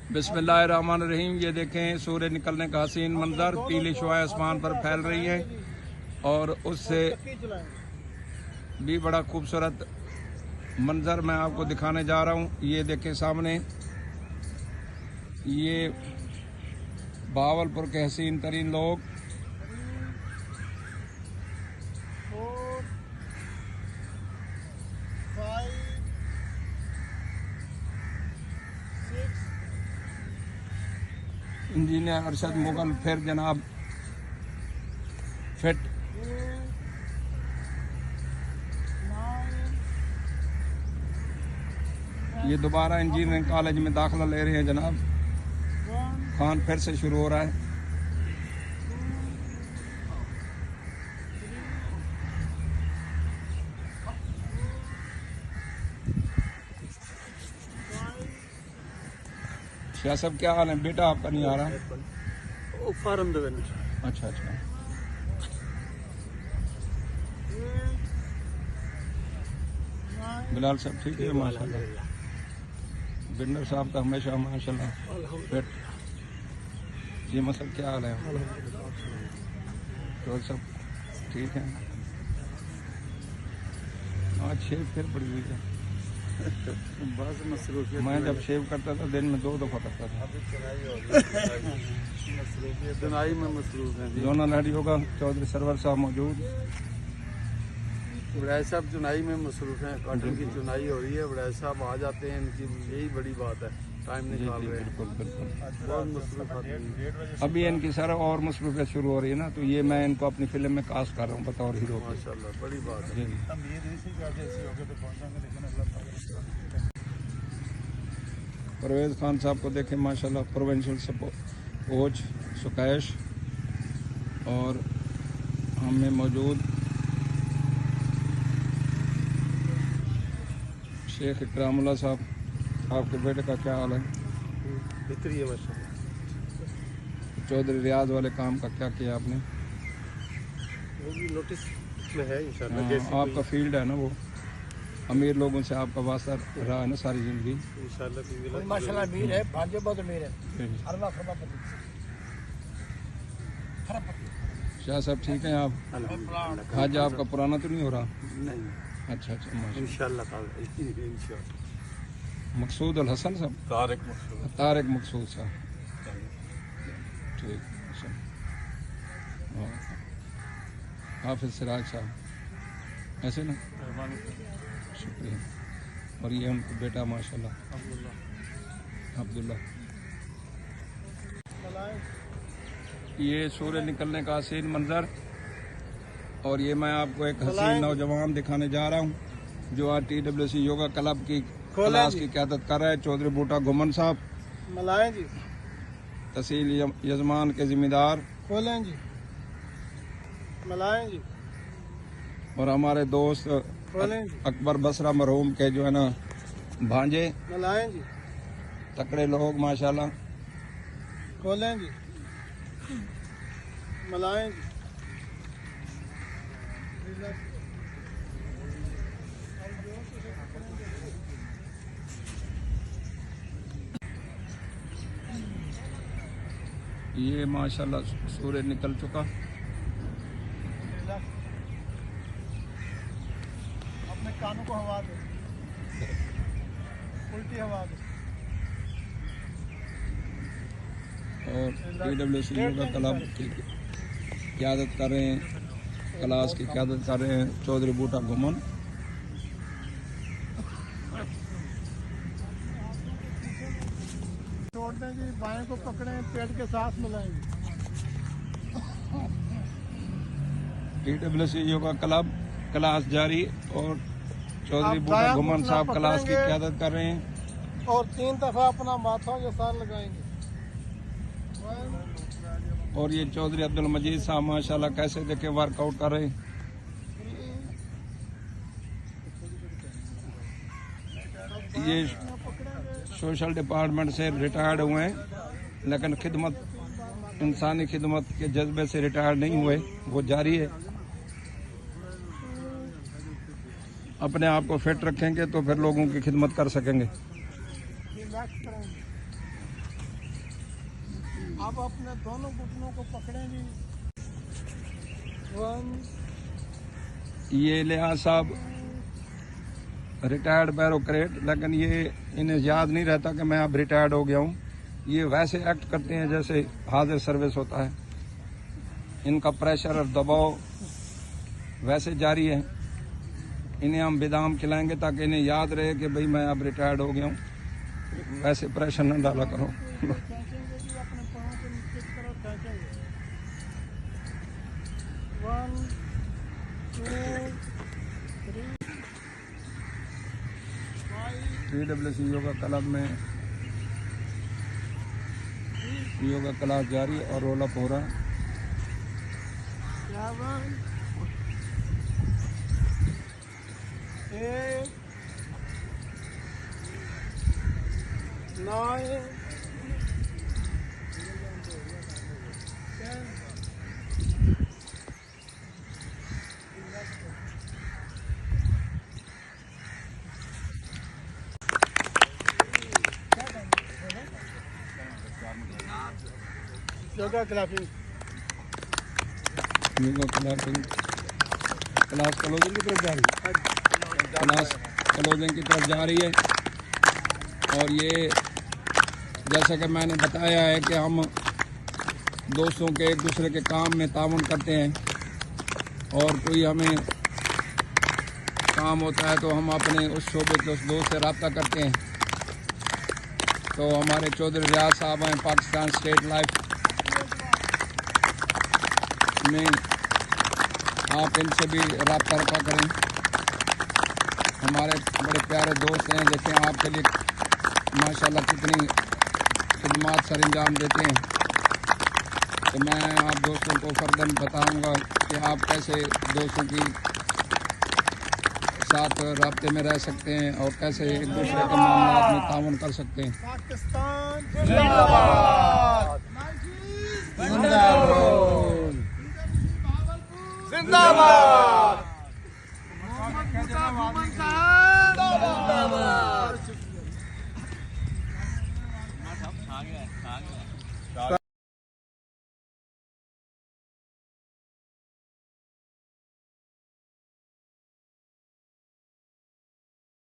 बिस्मिल्लाहिर्रहमानिर्रहीम। ये देखें सूर्य निकलने का हसीन मंजर, पीली शुआएं आसमान पर फैल रही हैं और उससे भी बड़ा खूबसूरत मंजर मैं आपको दिखाने जा रहा हूँ। ये देखें सामने, ये बहावलपुर के हसीन तरीन लोग इंजीनियर अरशद मुगल फिर जनाब फिट ये दोबारा इंजीनियरिंग कॉलेज में दाखिला ले रहे हैं जनाब। खान फिर से शुरू हो रहा है। शाह साहब क्या हाल है? बेटा आपका नहीं आ रहा? फार्म दे। अच्छा अच्छा। बिलाल साहब ठीक है माशाल्लाह। बिंदर साहब का हमेशा माशाल्लाह पेट। जी मसल क्या हाल है? तो सब ठीक है। आज शेव फिर पड़ी हुई है। बस मसरूफियत। मैं जब शेव करता था दिन में 2 दफ़ा करता था। चुनाई में मसरूफ है। जोनल हेड योगा चौधरी सरवर साहब मौजूद। वड़ैच साहब चुनाई में मसरूफ हैं। कॉटन की चुनाई हो रही है, वड़ैच साहब आ जाते हैं, इनकी यही बड़ी बात है। टाइम निकाल रहे हैं। बिल्कुल बिल्कुल। बहुत मसरूफ आदमी हैं। अभी इनकी सर और मसरूफियत शुरू हो रही है ना, तो ये मैं इनको अपनी फिल्म में कास्ट कर रहा हूँ बतौर हीरो। माशाल्लाह बड़ी बात है। परवेज खान साहब को देखें माशाल्लाह, प्रोविंशियल कोच सुकैश और हमें मौजूद शेख इकरामुल्लाह साहब। आपके बेटे का क्या हाल है? बेहतरी है माशाल्लाह। चौधरी रियाज वाले काम का क्या किया आपने? वो भी नोटिस में है इंशाल्लाह। जैसे आपका फील्ड है ना, वो अमीर लोगों से आपका वास्ता रहा है ना सारी जिंदगी। इंशाल्लाह माशाल्लाह अमीर है, भाग्य बहुत अमीर है। अल्लाह खरबा शाह साहब ठीक हैं आप? हज आपका पुराना तो नहीं हो रहा? नहीं। अच्छा अच्छा माशाल्लाह। इंशाल्लाह मकसूद अल हसन साहब? तारिक मकसूद साहब ठीक। हाफिज सिराज साहब ऐसे ना? शुक्रिया। और ये उनका बेटा माशाल्लाह अब्दुल्ला। ये सूर्य निकलने का हसीन मंजर, और ये मैं आपको एक हसीन नौजवान दिखाने जा रहा हूँ जो आज TWC योगा क्लब की क्लास की क़यादत कर रहे हैं। चौधरी बूटा घुमन साहब मलाएं जी, तहसील यजमान के जिम्मेदार खोलें जी, मलाएं जी, और हमारे दोस्त अकबर बसरा मरहूम के जो है ना भांजे। मलाएं जी, तकड़े लोग माशाल्लाह। खोलें जी, मलाएं जी। ये माशाल्लाह सूर्य निकल चुका। अपने कानों को हवा दो, उल्टी हवा दो। और TWC योगा क्लब की क़यादत कर रहे हैं, क्लास की क़यादत कर रहे हैं चौधरी बूटा घुमन। छोड़ दें जी, बाएं को पकड़ें, पेट के साथ मिलाएंगे। TWC योगा क्लब क्लास जारी, और चौधरी बूटा घुमन साहब क्लास की क़यादत कर रहे हैं। और 3 दफा अपना माथा के साथ लगाएंगे। और ये चौधरी अब्दुल मजीद साहब माशाल्लाह कैसे देखे वर्कआउट कर रहे हैं। ये सोशल डिपार्टमेंट से रिटायर्ड हुए हैं, लेकिन खिदमत, इंसानी खिदमत के जज्बे से रिटायर नहीं हुए, वो जारी है। अपने आप को फिट रखेंगे तो फिर लोगों की खिदमत कर सकेंगे। आप अपने दोनों घुटनों को पकड़ें जी। 1 ये लिहाज साहब रिटायर्ड बैरोक्रेट, लेकिन ये इन्हें याद नहीं रहता कि मैं अब रिटायर्ड हो गया हूँ। ये वैसे एक्ट करते हैं जैसे हाजिर सर्विस होता है। इनका प्रेशर और दबाव वैसे जारी है। इन्हें हम बादाम खिलाएंगे ताकि इन्हें याद रहे कि भाई मैं अब रिटायर्ड हो गया हूँ। वैसे प्रेशर न डाला करो। खींचेंगे जी, अपने पाँव को नीचे की तरफ खींचेंगे। 1 2 3 TWC योगा क्लब में योगा क्लास जारी और रोल अप हो रहा है। 7 8 9 10 yoga classing yoga classing class closing की तरफ जा रही है। क्लास क्लोजिंग की तरफ जा रही है। और ये जैसा कि मैंने बताया है कि हम दोस्तों के एक दूसरे के काम में ताउन करते हैं, और कोई हमें काम होता है तो हम अपने उस शोबे के उस दोस्त से रब्ता करते हैं। तो हमारे चौधरी रियाज साहब हैं पाकिस्तान स्टेट लाइफ में, आप इनसे भी रब्ता रखा करें। हमारे बड़े प्यारे दोस्त हैं, देखें आपके लिए माशाल्लाह कितनी खिदमत सर अंजाम देते हैं। तो मैं आप दोस्तों को फर्दन बताऊंगा कि आप कैसे दोस्तों की साथ राब्ते में रह सकते हैं और कैसे एक दूसरे के मामलों में ताउन कर सकते हैं। पाकिस्तान जिंदाबाद। जिंदाबाद। जिंदाबाद।